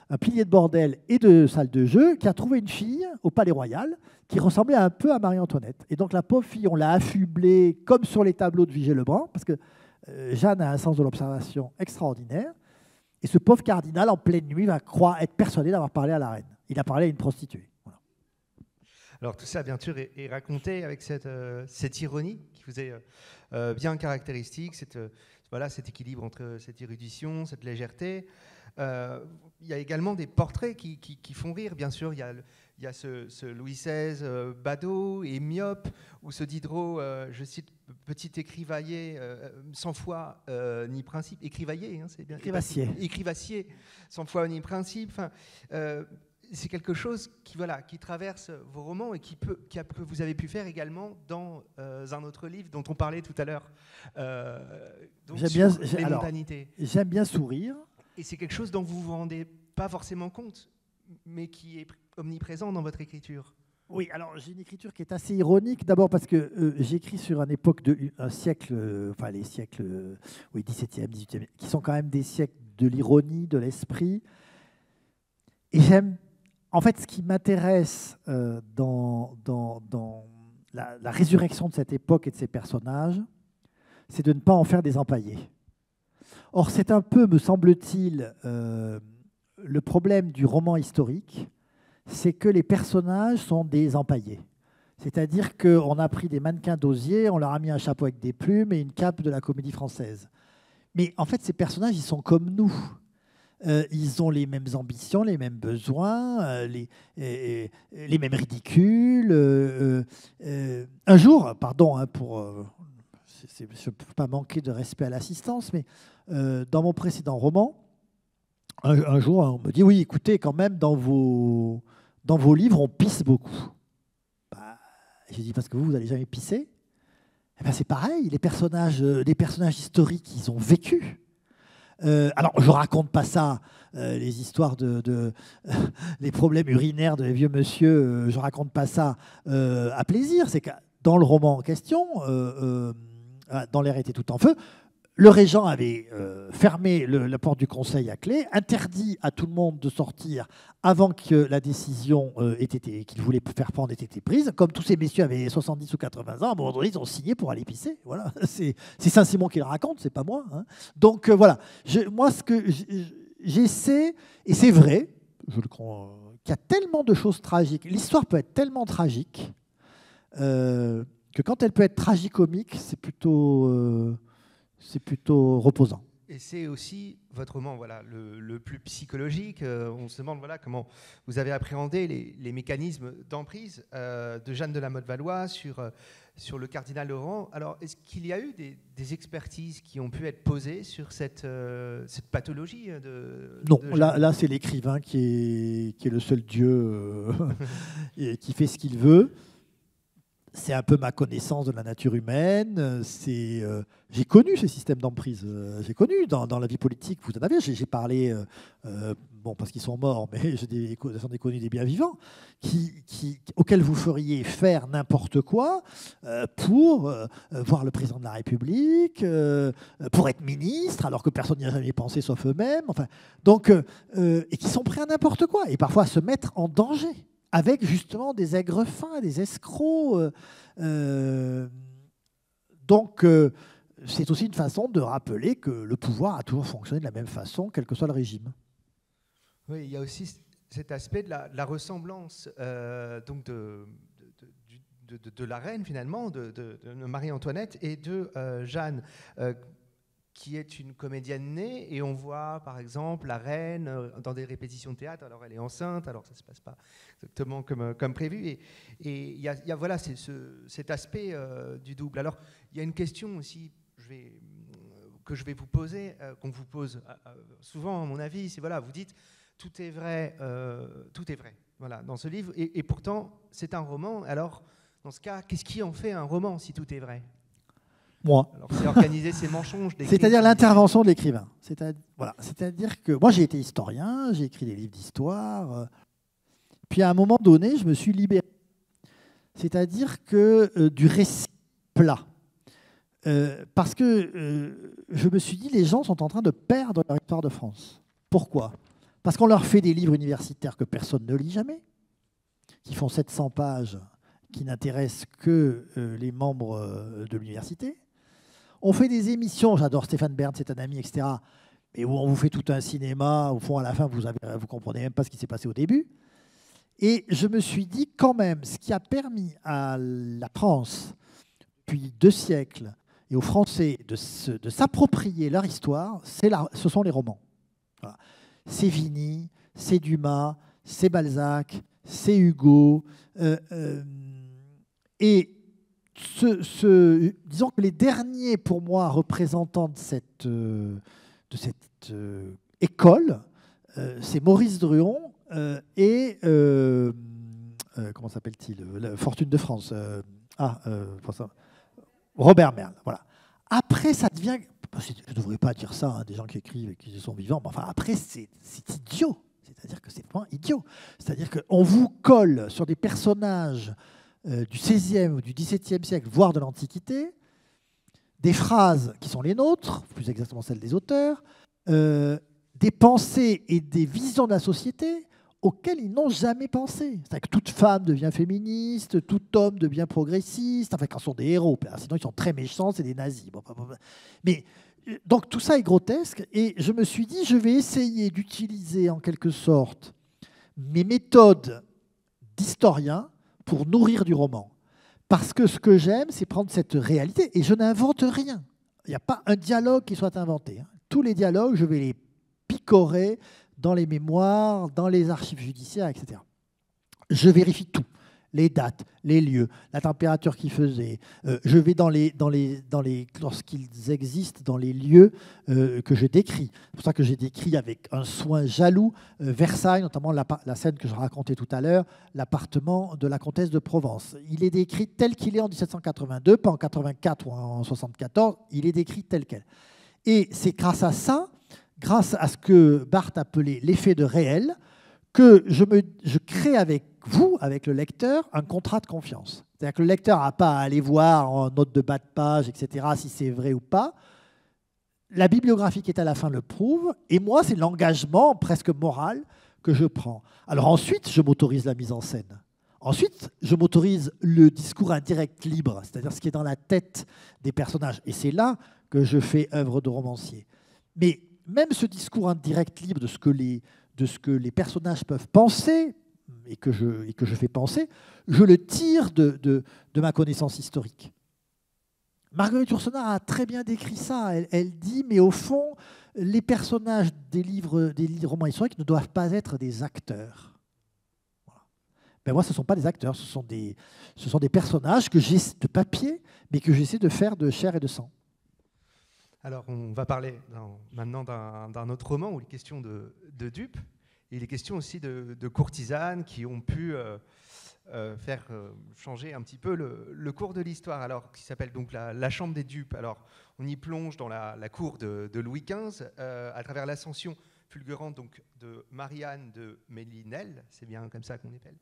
un pilier de bordel et de salle de jeu, qui a trouvé une fille au Palais Royal qui ressemblait un peu à Marie-Antoinette. Et donc la pauvre fille, on l'a affublée comme sur les tableaux de Vigée-Lebrun, parce que Jeanne a un sens de l'observation extraordinaire. Et ce pauvre cardinal, en pleine nuit, va être persuadé d'avoir parlé à la reine. Il a parlé à une prostituée. Voilà. Alors tout ça, bien sûr, est raconté avec cette ironie qui vous est bien caractéristique, cette voilà, cet équilibre entre cette érudition, cette légèreté. Il y a également des portraits qui font rire, bien sûr. Il y a ce Louis XVI badaud et myope, ou ce Diderot, je cite, petit écrivailler, sans foi ni principe. Écrivailler, hein, c'est bien. Écrivassier, sans foi ni principe. Enfin, c'est quelque chose qui traverse vos romans et que vous avez pu faire également dans un autre livre dont on parlait tout à l'heure. Les mondanités. J'aime bien sourire. Et c'est quelque chose dont vous ne vous rendez pas forcément compte, mais qui est omniprésent dans votre écriture. Oui, alors j'ai une écriture qui est assez ironique. D'abord parce que j'écris sur une époque un siècle, enfin les siècles, oui, 17e, 18e, qui sont quand même des siècles de l'ironie, de l'esprit. Et j'aime, en fait, ce qui m'intéresse dans la résurrection de cette époque et de ces personnages, c'est de ne pas en faire des empaillés. Or, c'est un peu, me semble-t-il, le problème du roman historique, c'est que les personnages sont des empaillés. C'est-à-dire qu'on a pris des mannequins d'osier, on leur a mis un chapeau avec des plumes et une cape de la Comédie Française. Mais en fait, ces personnages, ils sont comme nous. Ils ont les mêmes ambitions, les mêmes besoins, les mêmes ridicules. Un jour, pardon, hein, je ne peux pas manquer de respect à l'assistance, mais dans mon précédent roman, un jour, on me dit, oui, écoutez, quand même, dans vos livres, on pisse beaucoup. Bah, j'ai dit, parce que vous n'allez jamais pisser. Eh ben, c'est pareil, les personnages historiques, ils ont vécu. Alors, je ne raconte pas ça, les histoires les problèmes urinaires de vieux monsieur, je ne raconte pas ça à plaisir. C'est que dans le roman en question, dans l'air était tout en feu, le régent avait fermé la porte du conseil à clé, interdit à tout le monde de sortir avant que la décision qu'il voulait faire prendre ait été prise. Comme tous ces messieurs avaient 70 ou 80 ans, à un moment donné, ils ont signé pour aller pisser. Voilà. C'est Saint-Simon qui le raconte, c'est pas moi. Hein. Donc voilà, moi ce que j'essaie, et c'est vrai, je le crois, qu'il y a tellement de choses tragiques. L'histoire peut être tellement tragique que quand elle peut être tragicomique, c'est plutôt reposant. Et c'est aussi votre roman, voilà, le plus psychologique. On se demande, voilà, comment vous avez appréhendé les mécanismes d'emprise de Jeanne de La Motte-Valois sur le cardinal Laurent. Alors, est-ce qu'il y a eu des expertises qui ont pu être posées sur cette pathologie Non, là c'est l'écrivain qui est le seul Dieu et qui fait ce qu'il veut. C'est un peu ma connaissance de la nature humaine. J'ai connu ces systèmes d'emprise. J'ai connu dans la vie politique. Vous en avez. J'ai parlé, bon, parce qu'ils sont morts, mais j'en ai connu des bien vivants, auxquels vous feriez faire n'importe quoi pour voir le président de la République, pour être ministre, alors que personne n'y a jamais pensé sauf eux-mêmes. Enfin, donc, et qui sont prêts à n'importe quoi, et parfois à se mettre en danger, avec justement des aigres fins, des escrocs. Donc, c'est aussi une façon de rappeler que le pouvoir a toujours fonctionné de la même façon, quel que soit le régime. Oui, il y a aussi cet aspect de la ressemblance donc de la reine, finalement, de Marie-Antoinette et de Jeanne, qui est une comédienne née, et on voit par exemple la reine dans des répétitions de théâtre, alors elle est enceinte, alors ça ne se passe pas exactement comme prévu, et il y a voilà, cet aspect du double. Alors il y a une question aussi que je vais vous poser, qu'on vous pose souvent à mon avis, c'est voilà, vous dites tout est vrai, voilà, dans ce livre, et pourtant c'est un roman. Alors dans ce cas, qu'est-ce qui en fait un roman si tout est vrai ? Moi. Alors, c'est organiser ces mensonges. C'est-à-dire l'intervention de l'écrivain. C'est-à-dire que moi, j'ai été historien, j'ai écrit des livres d'histoire. Puis à un moment donné, je me suis libéré. C'est-à-dire que du récit plat. Parce que je me suis dit, les gens sont en train de perdre leur histoire de France. Pourquoi ? Parce qu'on leur fait des livres universitaires que personne ne lit jamais, qui font 700 pages, qui n'intéressent que les membres de l'université. On fait des émissions, j'adore Stéphane Bern, c'est un ami, etc., mais où on vous fait tout un cinéma, au fond, à la fin, vous ne comprenez même pas ce qui s'est passé au début. Et je me suis dit, quand même, ce qui a permis à la France, depuis 2 siècles, et aux Français de s'approprier leur histoire, ce sont les romans. Voilà. C'est Vigny, c'est Dumas, c'est Balzac, c'est Hugo. Et disons que les derniers, pour moi, représentants de cette école, c'est Maurice Druon et comment s'appelle-t-il, Fortune de France. Robert Merle. Voilà. Après, ça devient. Je ne devrais pas dire ça, hein, des gens qui écrivent et qui sont vivants, mais enfin, après, c'est idiot. C'est-à-dire que c'est vraiment idiot. C'est-à-dire qu'on vous colle sur des personnages du XVIe ou du XVIIe siècle, voire de l'Antiquité, des phrases qui sont les nôtres, plus exactement celles des auteurs, des pensées et des visions de la société auxquelles ils n'ont jamais pensé. C'est-à-dire que toute femme devient féministe, tout homme devient progressiste, enfin quand ce sont des héros, sinon ils sont très méchants, c'est des nazis. Mais donc tout ça est grotesque, et je me suis dit, je vais essayer d'utiliser en quelque sorte mes méthodes d'historien pour nourrir du roman. Parce que ce que j'aime, c'est prendre cette réalité, et je n'invente rien. Il n'y a pas un dialogue qui soit inventé. Tous les dialogues, je vais les picorer dans les mémoires, dans les archives judiciaires, etc. Je vérifie tout, les dates, les lieux, la température qu'il faisait. Je vais lorsqu'ils existent, dans les lieux que je décris. C'est pour ça que j'ai décrit avec un soin jaloux Versailles, notamment la scène que je racontais tout à l'heure, l'appartement de la comtesse de Provence. Il est décrit tel qu'il est en 1782, pas en 84 ou en 74, il est décrit tel quel. Et c'est grâce à ça, grâce à ce que Barthes appelait l'effet de réel, que je crée avec vous, avec le lecteur, un contrat de confiance. C'est-à-dire que le lecteur n'a pas à aller voir en note de bas de page, etc., si c'est vrai ou pas. La bibliographie qui est à la fin le prouve, et moi, c'est l'engagement presque moral que je prends. Alors ensuite, je m'autorise la mise en scène. Ensuite, je m'autorise le discours indirect libre, c'est-à-dire ce qui est dans la tête des personnages. Et c'est là que je fais œuvre de romancier. Mais même ce discours indirect libre de ce que les personnages peuvent penser et que je fais penser, je le tire de ma connaissance historique. Marguerite Yourcenar a très bien décrit ça. Elle dit, mais au fond, les personnages des romans historiques ne doivent pas être des acteurs. Voilà. Ben moi, ce ne sont pas des acteurs, ce sont des personnages que j'essaie de papier, mais que j'essaie de faire de chair et de sang. Alors, on va parler maintenant d'un autre roman où il est question de dupes. Il est question aussi de courtisanes qui ont pu faire changer un petit peu le cours de l'histoire, alors qui s'appelle donc la Chambre des dupes. Alors, on y plonge dans la cour de Louis XV à travers l'ascension fulgurante donc de Marie-Anne de Mélinel, c'est bien comme ça qu'on l'appelle,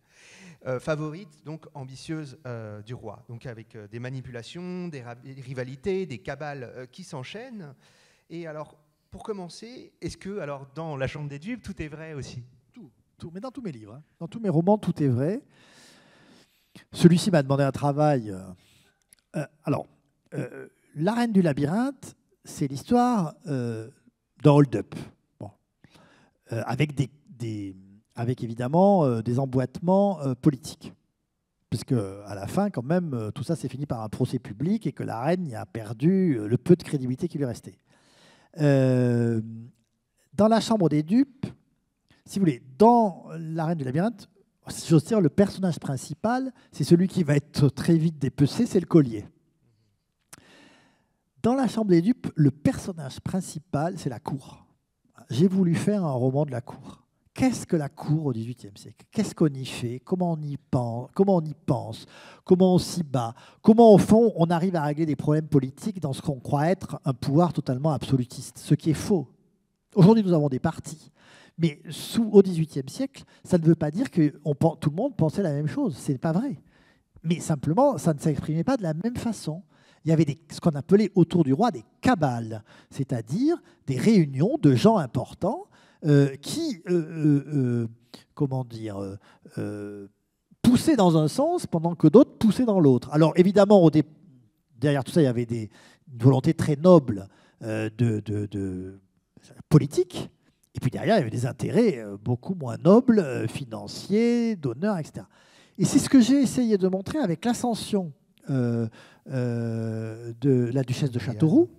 favorite, donc ambitieuse du roi, donc avec des manipulations, des rivalités, des cabales qui s'enchaînent. Et alors, pour commencer, est-ce que alors dans La Chambre des dupes, tout est vrai aussi ? Tout, mais dans tous mes livres, hein, dans tous mes romans, tout est vrai. Celui-ci m'a demandé un travail. La Reine du Labyrinthe, c'est l'histoire d'un hold-up. Avec évidemment des emboîtements politiques. Puisque à la fin, quand même, tout ça s'est fini par un procès public et que la reine y a perdu le peu de crédibilité qui lui restait. Dans La Chambre des dupes, si vous voulez, dans La Reine du Labyrinthe, si j'ose dire, le personnage principal, c'est celui qui va être très vite dépecé, c'est le collier. Dans La Chambre des dupes, le personnage principal, c'est la cour. J'ai voulu faire un roman de la cour. Qu'est-ce que la cour au XVIIIe siècle ? Qu'est-ce qu'on y fait ? Comment on y pense ? Comment on s'y bat ? Comment, au fond, on arrive à régler des problèmes politiques dans ce qu'on croit être un pouvoir totalement absolutiste ? Ce qui est faux. Aujourd'hui, nous avons des partis. Mais au XVIIIe siècle, ça ne veut pas dire que tout le monde pensait la même chose. Ce n'est pas vrai. Mais simplement, ça ne s'exprimait pas de la même façon. Il y avait ce qu'on appelait autour du roi des cabales, c'est-à-dire des réunions de gens importants qui, poussaient dans un sens pendant que d'autres poussaient dans l'autre. Alors évidemment, derrière tout ça, il y avait une volonté très noble de politique, et puis derrière, il y avait des intérêts beaucoup moins nobles, financiers, d'honneur, etc. Et c'est ce que j'ai essayé de montrer avec l'ascension de la duchesse de Châteauroux,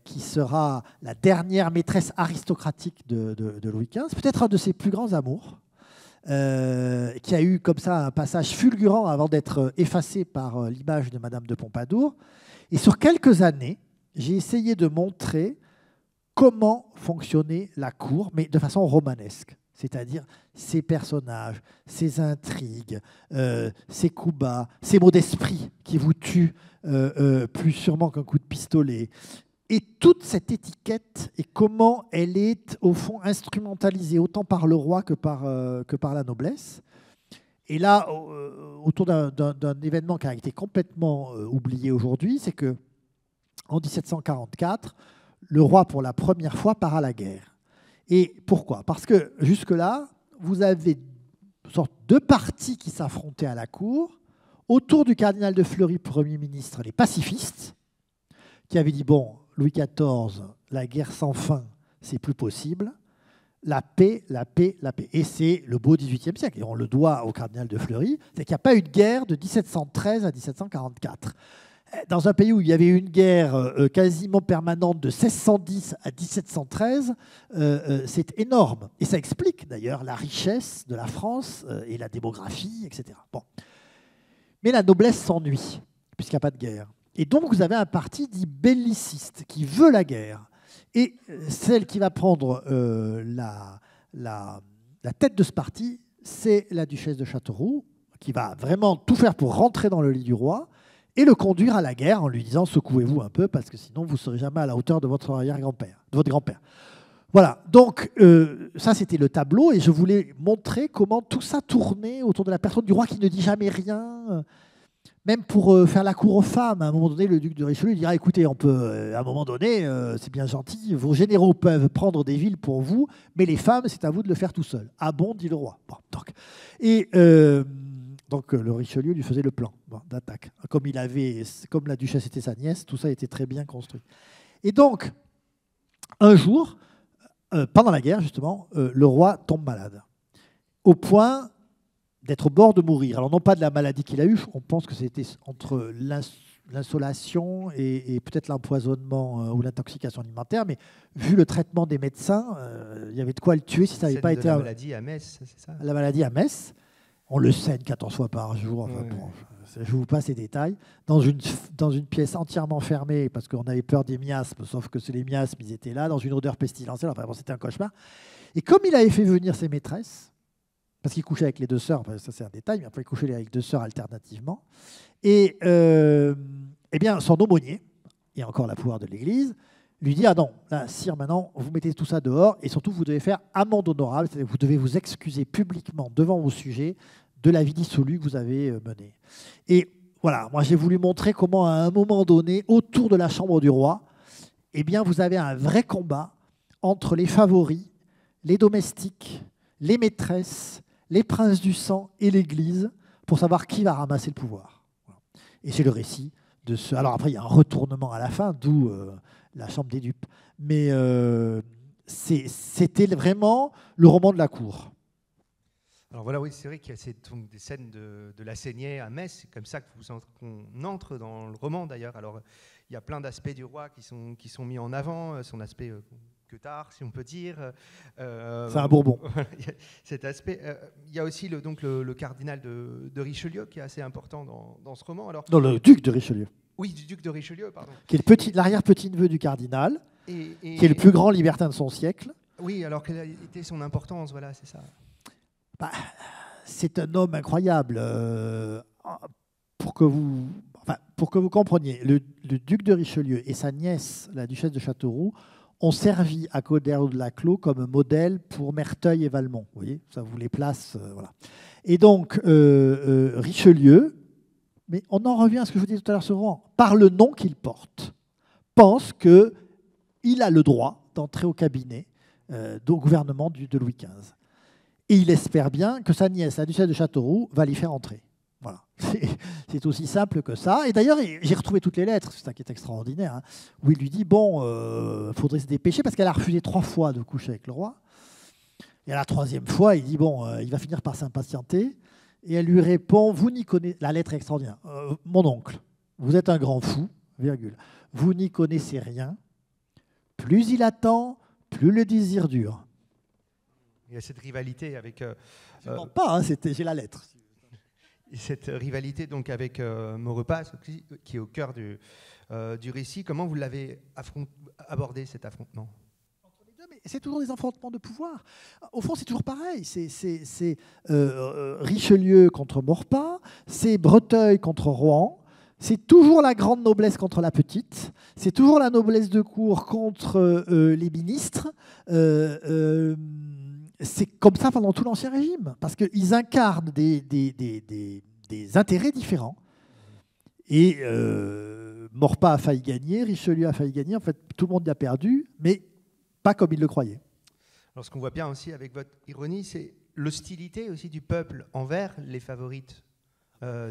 qui sera la dernière maîtresse aristocratique de Louis XV, peut-être un de ses plus grands amours, qui a eu comme ça un passage fulgurant avant d'être effacé par l'image de Madame de Pompadour. Et sur quelques années, j'ai essayé de montrer comment fonctionnait la cour, mais de façon romanesque. C'est-à-dire ses personnages, ses intrigues, ses coups bas, ses mots d'esprit qui vous tuent plus sûrement qu'un coup de pistolet. Et toute cette étiquette et comment elle est au fond instrumentalisée autant par le roi que par la noblesse. Et là, autour d'un événement qui a été complètement oublié aujourd'hui, c'est que en 1744, le roi pour la première fois part à la guerre. Et pourquoi? Parce que jusque-là, vous avez une sorte de partis qui s'affrontaient à la cour. Autour du cardinal de Fleury, Premier ministre, les pacifistes, qui avaient dit, bon, Louis XIV, la guerre sans fin, c'est plus possible. La paix, la paix, la paix. Et c'est le beau XVIIIe siècle, et on le doit au cardinal de Fleury, c'est qu'il n'y a pas eu de guerre de 1713 à 1744. Dans un pays où il y avait eu une guerre quasiment permanente de 1610 à 1713, c'est énorme. Et ça explique d'ailleurs la richesse de la France et la démographie, etc. Bon. Mais la noblesse s'ennuie, puisqu'il n'y a pas de guerre. Et donc vous avez un parti dit belliciste, qui veut la guerre. Et celle qui va prendre la tête de ce parti, c'est la duchesse de Châteauroux, qui va vraiment tout faire pour rentrer dans le lit du roi, et le conduire à la guerre en lui disant « secouez-vous un peu, parce que sinon vous ne serez jamais à la hauteur de votre arrière-grand-père, de votre grand-père ». Voilà, donc ça c'était le tableau, et je voulais montrer comment tout ça tournait autour de la personne du roi qui ne dit jamais rien. Même pour faire la cour aux femmes, à un moment donné, le duc de Richelieu dira « écoutez, on peut, à un moment donné, c'est bien gentil, vos généraux peuvent prendre des villes pour vous, mais les femmes, c'est à vous de le faire tout seul. » Ah bon, dit le roi. Bon, donc le Richelieu lui faisait le plan d'attaque. Comme la duchesse était sa nièce, tout ça était très bien construit. Et donc, un jour, pendant la guerre, justement, le roi tombe malade, au point d'être au bord de mourir. Alors non pas de la maladie qu'il a eue, on pense que c'était entre l'insolation et peut-être l'empoisonnement ou l'intoxication alimentaire, mais vu le traitement des médecins, il y avait de quoi le tuer si ça n'avait pas été... La maladie à Metz, c'est ça? La maladie à Metz. On le saigne 14 fois par jour. Enfin, bon, je ne vous passe ces détails. Dans une pièce entièrement fermée, parce qu'on avait peur des miasmes, sauf que c'est les miasmes, ils étaient là, dans une odeur pestilentielle. Enfin, bon, c'était un cauchemar. Et comme il avait fait venir ses maîtresses, parce qu'il couchait avec les deux sœurs, enfin, ça c'est un détail, mais après il couchait avec deux sœurs alternativement, et eh bien, son aumônier, et encore la pouvoir de l'Église, lui dit « Ah non, là, sire, maintenant, vous mettez tout ça dehors, et surtout, vous devez faire amende honorable, c'est-à-dire que vous devez vous excuser publiquement devant vos sujets de la vie dissolue que vous avez menée. » Et voilà, moi j'ai voulu montrer comment, à un moment donné, autour de la chambre du roi, eh bien, vous avez un vrai combat entre les favoris, les domestiques, les maîtresses, les princes du sang et l'Église, pour savoir qui va ramasser le pouvoir. Et c'est le récit de ce... Alors après, il y a un retournement à la fin, d'où la chambre des dupes. Mais c'était vraiment le roman de la cour. Alors voilà, oui, c'est vrai qu'il y a des scènes de la saignée à Metz, c'est comme ça qu'on entre dans le roman d'ailleurs. Alors il y a plein d'aspects du roi qui sont mis en avant, son aspect que tard, si on peut dire. C'est un Bourbon. Cet aspect. Il y a aussi le cardinal de Richelieu qui est assez important dans ce roman. Alors, non, le duc de Richelieu. Oui, du duc de Richelieu, pardon. Qui est l'arrière-petit-neveu du cardinal, qui est le plus grand libertin de son siècle. Oui, alors quelle a été son importance, voilà, c'est ça. Bah, c'est un homme incroyable. Pour que vous compreniez, le duc de Richelieu et sa nièce, la duchesse de Châteauroux, ont servi à Cauderon de Laclos comme modèle pour Merteuil et Valmont. Vous voyez, ça vous les place. Voilà. Et donc, Richelieu, mais on en revient à ce que je vous disais tout à l'heure sur Rouen, par le nom qu'il porte, pense qu'il a le droit d'entrer au cabinet au gouvernement de Louis XV. Et il espère bien que sa nièce, la duchesse de Châteauroux, va l'y faire entrer. Voilà. C'est aussi simple que ça. Et d'ailleurs, j'ai retrouvé toutes les lettres, c'est ça qui est extraordinaire, hein, où il lui dit, bon, faudrait se dépêcher, parce qu'elle a refusé 3 fois de coucher avec le roi. Et à la 3e fois, il dit, bon, il va finir par s'impatienter. Et elle lui répond, vous n'y connaissez... La lettre est extraordinaire. Mon oncle, vous êtes un grand fou, virgule. Vous n'y connaissez rien. Plus il attend, plus le désir dure. Il y a cette rivalité avec... Non, pas, hein, j'ai la lettre. Cette rivalité donc avec Maurepas, qui est au cœur du récit. Comment vous l'avez abordé, cet affrontement? C'est toujours des affrontements de pouvoir. Au fond, c'est toujours pareil. C'est Richelieu contre Maurepas, c'est Breteuil contre Rohan. C'est toujours la grande noblesse contre la petite. C'est toujours la noblesse de cour contre les ministres. C'est comme ça pendant tout l'Ancien Régime, parce qu'ils incarnent des intérêts différents. Et Maurepas a failli gagner, Richelieu a failli gagner. En fait, tout le monde y a perdu, mais pas comme il le croyait. Alors, ce qu'on voit bien aussi avec votre ironie, c'est l'hostilité aussi du peuple envers les favorites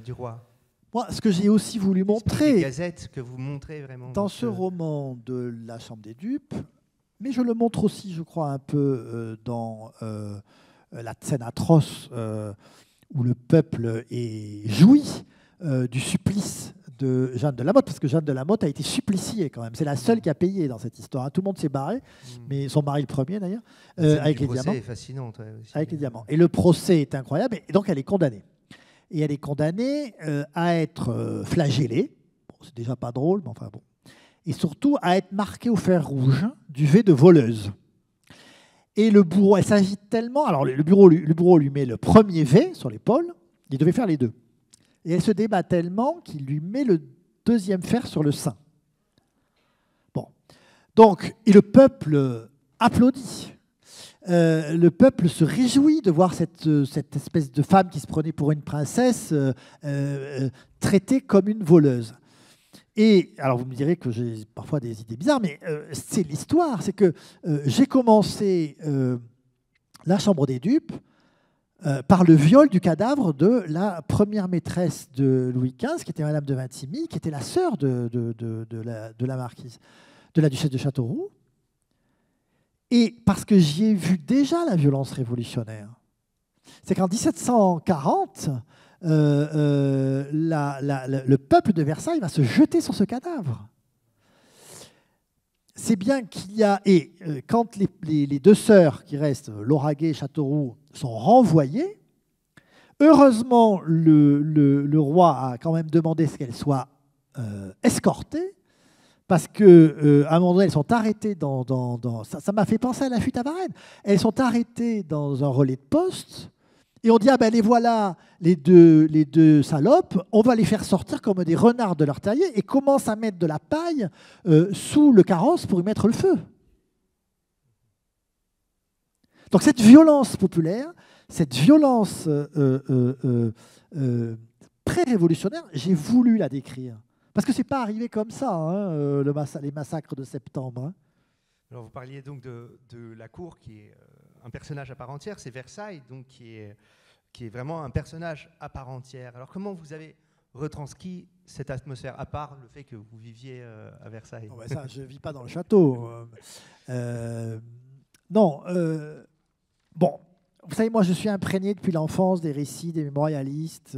du roi. Moi, ce que j'ai aussi voulu montrer des gazettes que vous montrez vraiment dans ce roman de La Chambre des Dupes, mais je le montre aussi, je crois, un peu dans la scène atroce où le peuple est joui du supplice de Jeanne de La Motte, parce que Jeanne de La Motte a été suppliciée quand même. C'est la seule qui a payé dans cette histoire. Tout le monde s'est barré, mais son mari le premier d'ailleurs, avec les diamants. Est fascinante, aussi. Avec les diamants. Et le procès est incroyable, et donc elle est condamnée. Et elle est condamnée à être flagellée. Bon, c'est déjà pas drôle, mais enfin bon. Et surtout à être marquée au fer rouge du V de voleuse. Et le bourreau, elle s'agite tellement. Alors le bourreau lui met le premier V sur l'épaule, il devait faire les deux. Et elle se débat tellement qu'il lui met le deuxième fer sur le sein. Bon. Donc, et le peuple applaudit. Le peuple se réjouit de voir cette espèce de femme qui se prenait pour une princesse traitée comme une voleuse. Et alors vous me direz que j'ai parfois des idées bizarres, mais c'est l'histoire. C'est que j'ai commencé La Chambre des Dupes par le viol du cadavre de la première maîtresse de Louis XV, qui était Madame de Vintimille, qui était la sœur de la marquise, de la duchesse de Châteauroux. Et parce que j'y ai vu déjà la violence révolutionnaire. C'est qu'en 1740, le peuple de Versailles va se jeter sur ce cadavre. C'est bien qu'il y a... Et quand les deux sœurs qui restent, Lauragais et Châteauroux, sont renvoyées, heureusement, le roi a quand même demandé qu'elles soient escortées, parce qu'à un moment donné, elles sont arrêtées ça m'a fait penser à la fuite à Varennes. Elles sont arrêtées dans un relais de poste, et on dit, ah ben les voilà, les deux salopes, on va les faire sortir comme des renards de leur terrier, et commence à mettre de la paille sous le carrosse pour y mettre le feu. Donc cette violence populaire, cette violence pré-révolutionnaire, j'ai voulu la décrire. Parce que ce n'est pas arrivé comme ça, hein, les massacres de septembre. Hein. Alors vous parliez donc de la cour qui est un personnage à part entière, c'est Versailles donc qui est vraiment un personnage à part entière. Alors comment vous avez retranscrit cette atmosphère, à part le fait que vous viviez à Versailles? Oh ben ça, je ne vis pas dans le château. Non. Bon, vous savez, moi je suis imprégné depuis l'enfance des récits des mémorialistes.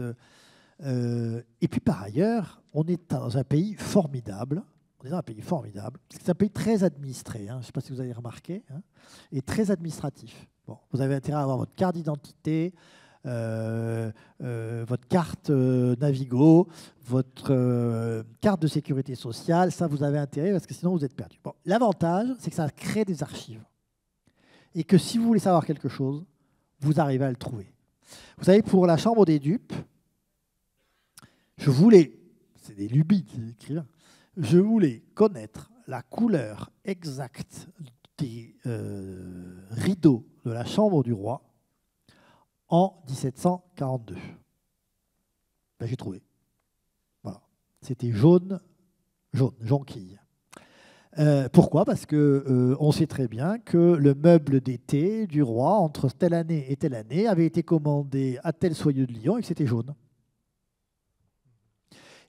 Et puis par ailleurs, on est dans un pays formidable. C'est un pays très administré, hein, je ne sais pas si vous avez remarqué, hein, et très administratif. Bon, vous avez intérêt à avoir votre carte d'identité, votre carte Navigo, votre carte de sécurité sociale. Ça, vous avez intérêt parce que sinon vous êtes perdu. Bon, l'avantage, c'est que ça crée des archives. Et que si vous voulez savoir quelque chose, vous arrivez à le trouver. Vous savez, pour La Chambre des Dupes, c'est des lubies des écrivains, je voulais connaître la couleur exacte des rideaux de la chambre du roi en 1742. Ben, j'ai trouvé. Voilà. C'était jaune jonquille. Pourquoi? Parce qu'on sait très bien que le meuble d'été du roi, entre telle année et telle année, avait été commandé à tel soyeux de Lyon et que c'était jaune.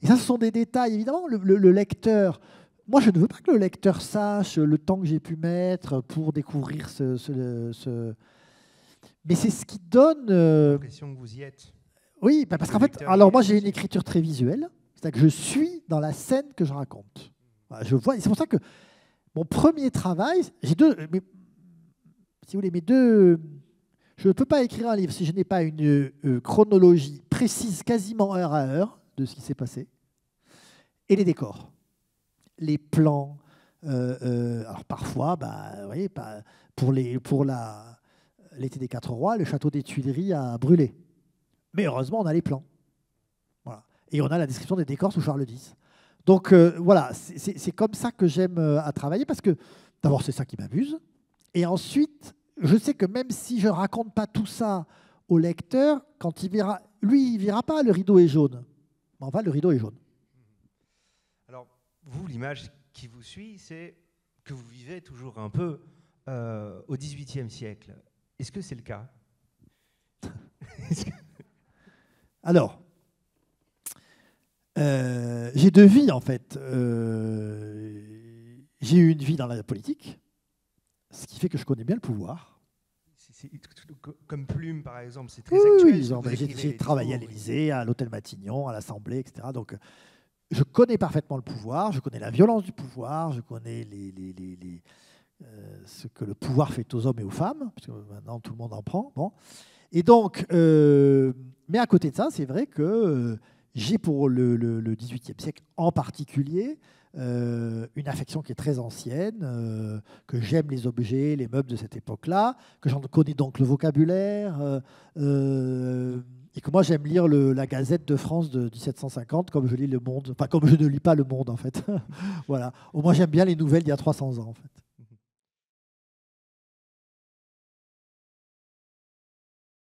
Et ça, ce sont des détails. Évidemment, le lecteur... Moi, je ne veux pas que le lecteur sache le temps que j'ai pu mettre pour découvrir ce... Mais c'est ce qui donne... J'ai l'impression que vous y êtes. Oui, parce qu'en fait, alors moi j'ai une écriture très visuelle, c'est-à-dire que je suis dans la scène que je raconte. Voilà, je vois, et c'est pour ça que mon premier travail, j'ai deux, si vous voulez, je ne peux pas écrire un livre si je n'ai pas une chronologie précise, quasiment heure à heure, de ce qui s'est passé, et les décors, les plans. Alors parfois, vous voyez, pour l'été des Quatre Rois, le château des Tuileries a brûlé. Mais heureusement, on a les plans. Voilà. Et on a la description des décors sous Charles X. Donc voilà, c'est comme ça que j'aime à travailler, parce que d'abord, c'est ça qui m'amuse. Et ensuite, je sais que même si je ne raconte pas tout ça au lecteur, quand il verra, lui, il ne verra pas le rideau est jaune. Enfin, le rideau est jaune. Alors, vous, l'image qui vous suit, c'est que vous vivez toujours un peu au XVIIIe siècle. Est-ce que c'est le cas? Alors, j'ai deux vies en fait. J'ai eu une vie dans la politique, ce qui fait que je connais bien le pouvoir. Comme Plume, par exemple, c'est très actuel. Oui, j'ai travaillé à l'Élysée, à l'Hôtel Matignon, à l'Assemblée, etc. Donc, je connais parfaitement le pouvoir, je connais la violence du pouvoir, je connais ce que le pouvoir fait aux hommes et aux femmes, parce que maintenant tout le monde en prend. Bon. Et donc, mais à côté de ça, c'est vrai que j'ai pour le XVIIIe siècle en particulier une affection qui est très ancienne, que j'aime les objets, les meubles de cette époque-là, que j'en connais donc le vocabulaire, et que moi j'aime lire la Gazette de France de 1750 comme je lis Le Monde, enfin comme je ne lis pas Le Monde en fait. Voilà. Au moins j'aime bien les nouvelles d'il y a 300 ans en fait.